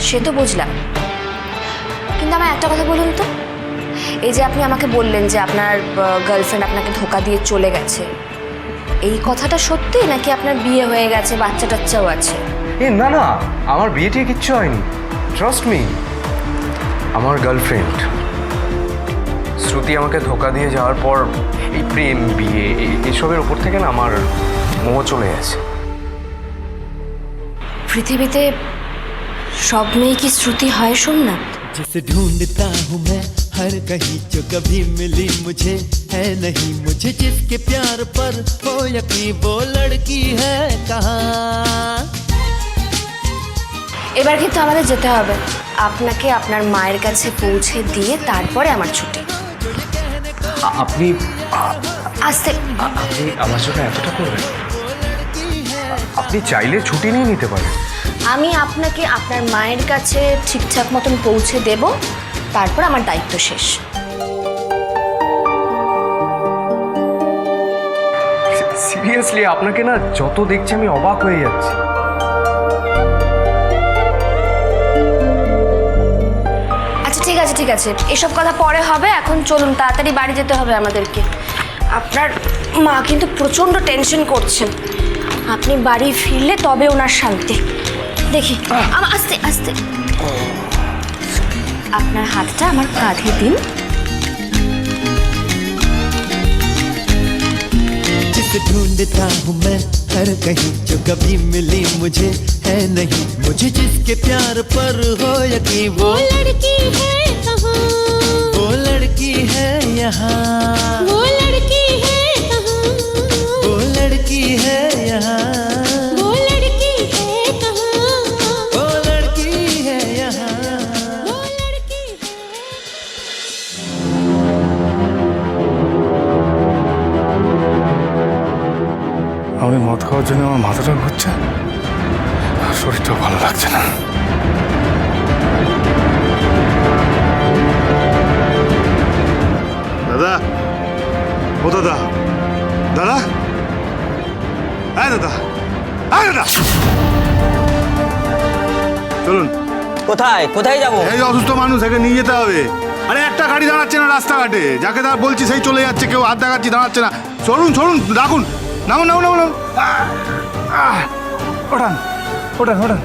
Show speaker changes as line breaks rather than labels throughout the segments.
সে তো বুঝলাম, কিন্তু আমার একটা কথা বলুন তো, এই যে আপনি আমাকে বললেন যে আপনার গার্লফ্রেন্ড আপনাকে ধোকা দিয়ে চলে গেছে, এই কথাটা সত্যি নাকি আপনার বিয়ে হয়ে গেছে, বাচ্চা টাচ্চাও আছে?
না না, আমার বিয়ে টিয়ে কিচ্ছু হয়নি, ট্রাস্ট মি। আমার গার্লফ্রেন্ড শ্রুতি আমাকে ধোকা দিয়ে যাওয়ার পর এই প্রেম বিয়ে এসবের উপর থেকে না আমার মোহ চলে গেছে।
পৃথিবীতে সব মেয়ে কি শ্রুতি হয় সোমনাথ?
जिसे ढूंढता हूँ मैं हर कहीं जो कभी मिली मुझे है नहीं, मुझे जिसके प्यार पर हो यकीन वो लड़की है कहाँ।
এবার কিন্তু আমাদের যেতে হবে, আপনাকে আপনার মায়ের কাছে পৌঁছে দিয়ে তারপরে আমার ছুটি।
আপনি
আসতে
আপনি আমার জন্য এতটা করবেন? আপনি চাইলে ছুটি নিয়ে নিতে পারেন।
আমি আপনাকে আপনার মায়ের কাছে ঠিকঠাক মতন পৌঁছে দেব, তারপর আমার দায়িত্ব শেষ।
সিরিয়াসলি আপনাকে না যত দেখছি আমি অবাক হয়ে যাচ্ছি।
আচ্ছা ঠিক আছে ঠিক আছে, এসব কথা পরে হবে, এখন চলুন তাড়াতাড়ি বাড়ি যেতে হবে আমাদেরকে। আপনার মা কিন্তু প্রচণ্ড টেনশন করছেন, আপনি বাড়ি ফিরলে তবে ওনার শান্তি। দেখি আস্তে আস্তে, আপনার হাতটা আমার কাঁধে দিন।
जिसे ढूंढता हूँ मैं हर कहीं जो कभी मिली मुझे है नहीं, मुझे जिसके प्यार पर हो यकीन वो
लड़की है कहाँ,
वो लड़की है यहाँ,
वो लड़की है कहाँ,
वो लड़की है यहाँ,
वो लड़की है कहाँ,
वो लड़की है यहाँ।
वो लड़की है।
আমি মদ খাওয়ার জন্য আমার মাথাটা ঘুরছে, আর শরীরটাও ভালো লাগছে না।
দাদা, ও দাদা, দাদা, হ্যাঁ দাদা, হ্যাঁ দাদা, চলুন।
কোথায় কোথায় যাবো?
এই যে অসুস্থ মানুষ, একে নিয়ে যেতে হবে। আরে একটা গাড়ি দাঁড়াচ্ছে না রাস্তাঘাটে, যাকে তার বলছি সেই চলে যাচ্ছে, কেউ হাত দেখাচ্ছি দাঁড়াচ্ছে না। চলুন চলুন, ডাকুন, নামুন নামুন নামুন নামুন। ওঠান ওঠান ওঠান,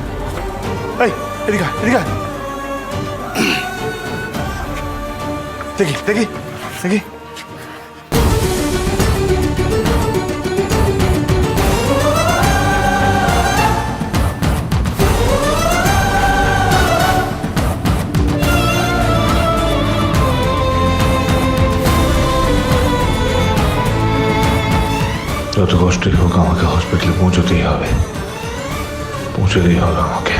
এই এদিকে এদিকে, দেখি দেখি দেখি।
যত কষ্টই হোক আমাকে হসপিটালে পৌঁছতেই হবে, পৌঁছতেই হবে আমাকে।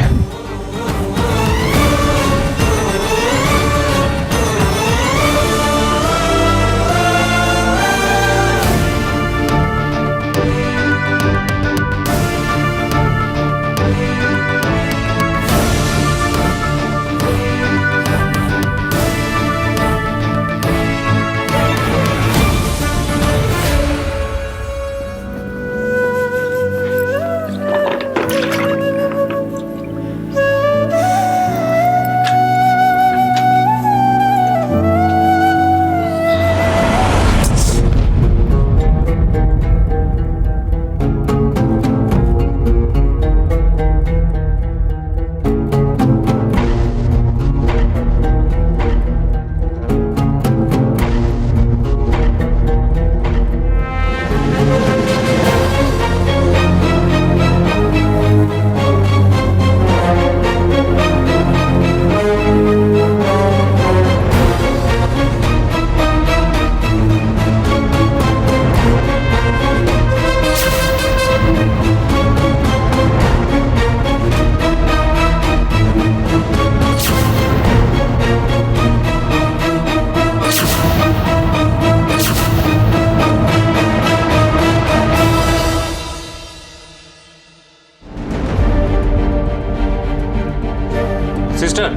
সিস্টার,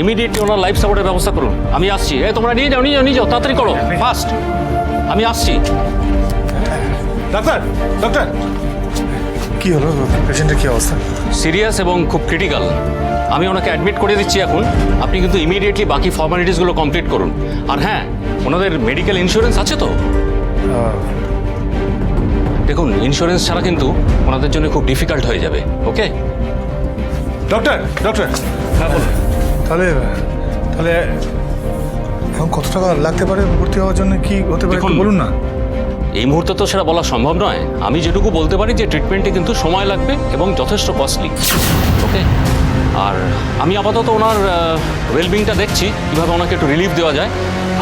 ইমিডিয়েটলি ওনার লাইফ সাপোর্টের ব্যবস্থা করুন। আমি আসছি। তোমরা নিয়ে যাও নিয়ে যাও নিয়ে যাও, তাড়াতাড়ি করো, ফাস্ট। আমি আসছি।
ডাক্তার ডাক্তার,
কি হলো? পেশেন্টের কি অবস্থা?
সিরিয়াস এবং খুব ক্রিটিক্যাল। আমি ওনাকে অ্যাডমিট করে দিচ্ছি এখন। আপনি কিন্তু ইমিডিয়েটলি বাকি ফর্মালিটিসগুলো কমপ্লিট করুন। আর হ্যাঁ, ওনাদের মেডিকেল ইন্স্যুরেন্স আছে তো? দেখুন, ইন্স্যুরেন্স ছাড়া কিন্তু ওনাদের জন্য খুব ডিফিকাল্ট হয়ে যাবে। ওকে?
ডক্টর ডক্টর,
হ্যাঁ বলুন।
তাহলে তাহলে এখন কত টাকা লাগতে পারে ভর্তি হওয়ার জন্য, কি হতে পারে একটু
দেখুন,
বলুন না।
এই মুহূর্তে তো সেটা বলা সম্ভব নয়। আমি যেটুকু বলতে পারি যে ট্রিটমেন্টে কিন্তু সময় লাগবে এবং যথেষ্ট কস্টলি। ওকে? আর আমি আপাতত ওনার ওয়েলবিংটা দেখছি, কীভাবে ওনাকে একটু রিলিফ দেওয়া যায়।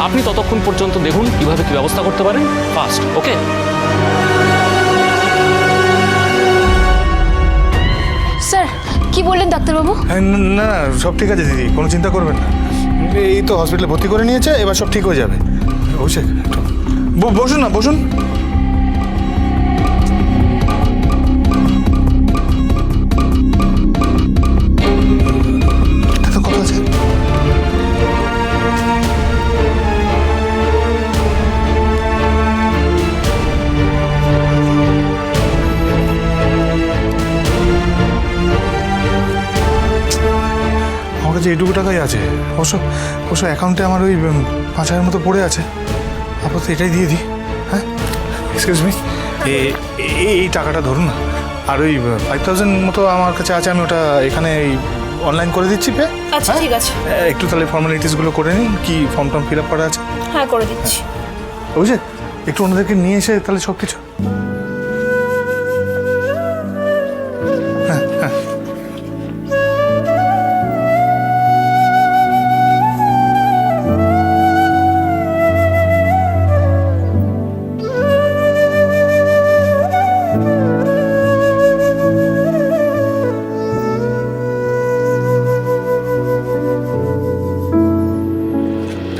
আপনি ততক্ষণ পর্যন্ত দেখুন কীভাবে কী ব্যবস্থা করতে পারেন ফার্স্ট। ওকে?
স্যার কি বললেন ডাক্তারবাবু?
হ্যাঁ, না না, সব ঠিক আছে দিদি, কোনো চিন্তা করবেন না। এই তো হসপিটালে ভর্তি করে নিয়েছে, এবার সব ঠিক হয়ে যাবে। অভিষেক একটু বসুন না, বসুন। এত কথা আছে। আমার কাছে এইটুকু টাকাই আছে। অবশ্য অ্যাকাউন্টে আমার ওই 5,000 মতো পড়ে আছে। আপাতত এটাই দিয়ে দিই। হ্যাঁ, এক্সকিউজ মি, এই টাকাটা ধরুন না। আর ওই 5,000 মতো আমার কাছে আছে, আমি ওটা এখানে অনলাইন করে দিচ্ছি পে।
আচ্ছা ঠিক আছে,
একটু তাহলে ফর্মালিটিসগুলো করে নিন। কি ফর্ম টর্ম ফিল আপ করা আছে?
হ্যাঁ করে দিচ্ছি।
বুঝে একটু ওনাদেরকে নিয়ে এসে তাহলে সব কিছু।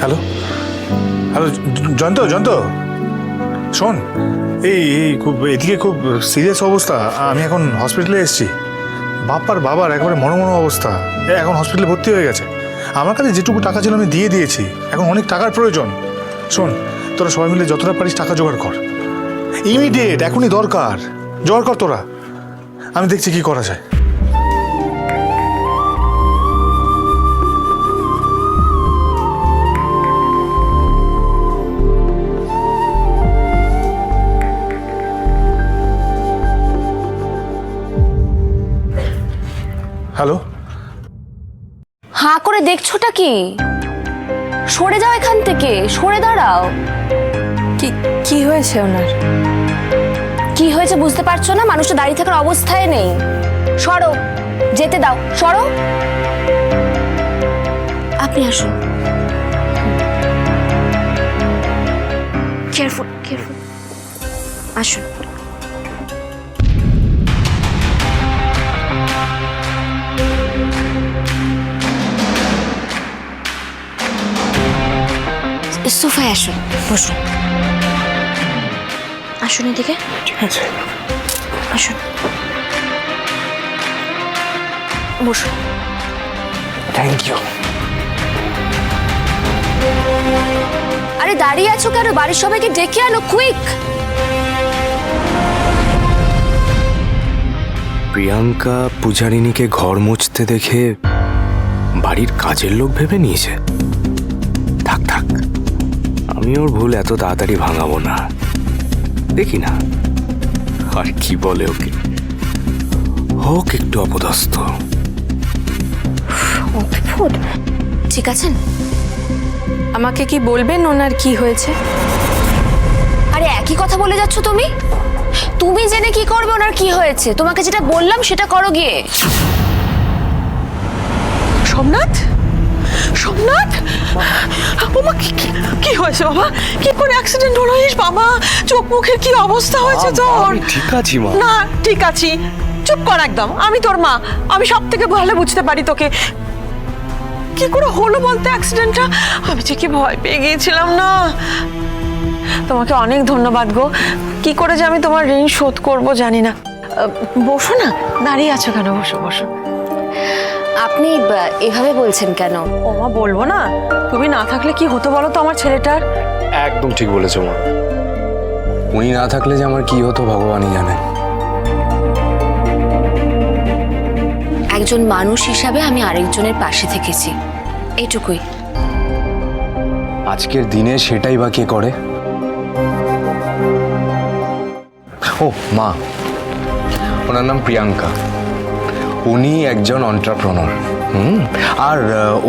হ্যালো হ্যালো, জয়ন্ত শোন, এই খুব এদিকে খুব সিরিয়াস অবস্থা। আমি এখন হসপিটালে এসেছি। বাবার একেবারে মনো অবস্থা। এখন হসপিটালে ভর্তি হয়ে গেছে। আমার কাছে যেটুকু টাকা ছিল আমি দিয়ে দিয়েছি। এখন অনেক টাকার প্রয়োজন। শোন, তোরা সবাই মিলে যতটা পারিস টাকা জোগাড় কর। ইমিডিয়েট, এখনই দরকার। জোগাড় কর তোরা, আমি দেখছি কি করা যায়। হ্যালো,
হাঁ করে দেখছোটা কি? সরে যাও এখান থেকে, সরে দাঁড়াও। কি হয়েছে ওনার? কি হয়েছে বুঝতে পারছো না? মানুষটা দাঁড়িয়ে থাকার অবস্থায় নেই। সরো, যেতে দাও, সরো। আপনি আসুন। কেয়ারফুল কেয়ারফুল, আসুন। সোফায় আসুন, বসুন। আসুন এদিকে। ঠিক আছে, আসুন, বসুন।
Thank you.
আরে দাঁড়িয়ে আছো কেন? বাড়ির সবাইকে ডেকে আনো, কুইক।
প্রিয়াঙ্কা পূজারিনীকে ঘর মুছতে দেখে বাড়ির কাজের লোক ভেবে নিয়েছে। থাক থাক, আমি ওর ভুল এত তাড়াতাড়ি ভাঙাবো না। দেখি না আর কি বলে ওকে, হোক একটু অপদস্থ।
ঠিক আছেন?
আমাকে কি বলবেন ওনার কি হয়েছে?
আরে একই কথা বলে যাচ্ছ তুমি। তুমি জেনে কি করবে ওনার কি হয়েছে? তোমাকে যেটা বললাম সেটা করো গিয়ে।
সোমনাথ, সোমনাথ, বাবা কি হয়েছে বাবা? কি করে অ্যাক্সিডেন্ট হলো? বাবা চোখ মুখের কি অবস্থা হয়েছে তোর?
ঠিক আছি মা।
না ঠিক আছি, চুপ কর একদম। আমি তোর মা, আমি সব থেকে ভালো বুঝতে পারি তোকে। কি করে হলো বলতে অ্যাক্সিডেন্টটা? আমি যে কি ভয় পেয়ে গিয়েছিলাম না। তোমাকে অনেক ধন্যবাদ গো। কি করে যে আমি তোমার ঋণ শোধ করব জানি না। বসো না, দাঁড়িয়ে আছো কেন? বসো বসো।
আপনি এভাবে বলছেন কেন?
ও মা, বলবো না? তুমি না থাকলে কি হতো বলো তো আমার ছেলেটার?
একদম ঠিক বলেছো মা। উনি না থাকলে যে আমার কি হতো ভগবানই জানেন।
একজন মানুষ হিসাবে আমি আরেকজনের পাশে থেকেছি, এইটুকুই।
আজকের দিনে সেটাই বা কে করে? ও মা, ওনার নাম প্রিয়াঙ্কা। উনি একজন এন্টারপ্রেনার। আর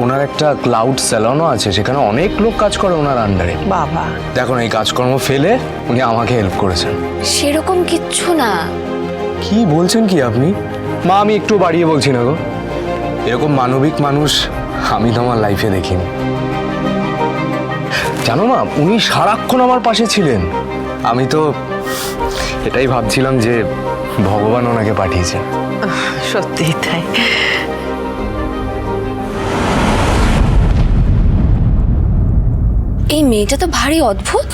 ওনার একটা ক্লাউড স্যালনও আছে, সেখানে অনেক লোক কাজ করে ওনার আন্ডারে।
বাবা,
দেখুন এই কাজকর্ম ফেলে উনি আমাকে হেল্প করেছেন।
সেরকম কিচ্ছু না।
কি বলছেন কি আপনি? মা, আমি একটু বাড়িয়ে বলছি না গো। এরকম মানবিক মানুষ আমি তো আমার লাইফে দেখিনি। জানো মা, উনি সারাক্ষণ আমার পাশে ছিলেন। আমি তো এটাই ভাবছিলাম যে ভগবান ওনাকে পাঠিয়েছেন।
সত্যিই তাই।
এই মেয়েটা তো ভারী অদ্ভুত।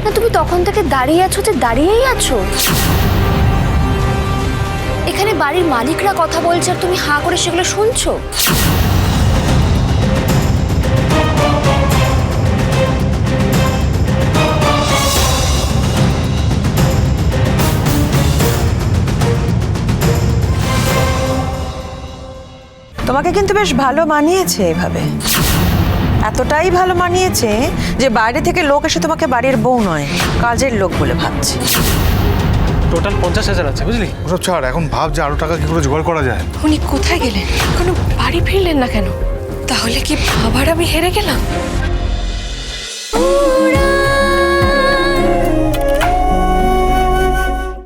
না, তুমি তখন থেকে দাঁড়িয়ে আছো যে দাঁড়িয়েই আছো। এখানে বাড়ির মালিকরা কথা বলছে আর তুমি হাঁ করে সেগুলো শুনছো।
তোমাকে কিন্তু বেশ ভালো মানিয়েছে এভাবে, এতটাই ভালো মানিয়েছে যে বাইরে থেকে লোক এসে তোমাকে বাড়ির বউ নয়, কাজের লোক বলে ভাবছে।
টোটাল 50,000 আছে, বুঝলি? ওসব ছাড়, এখন ভাব যে আরো টাকা কি করে জোগাড় করা যায়।
উনি কোথায় গেলেন? এখনো বাড়ি ফিরলেন না কেন? তাহলে কি আবার আমি হেরে গেলাম?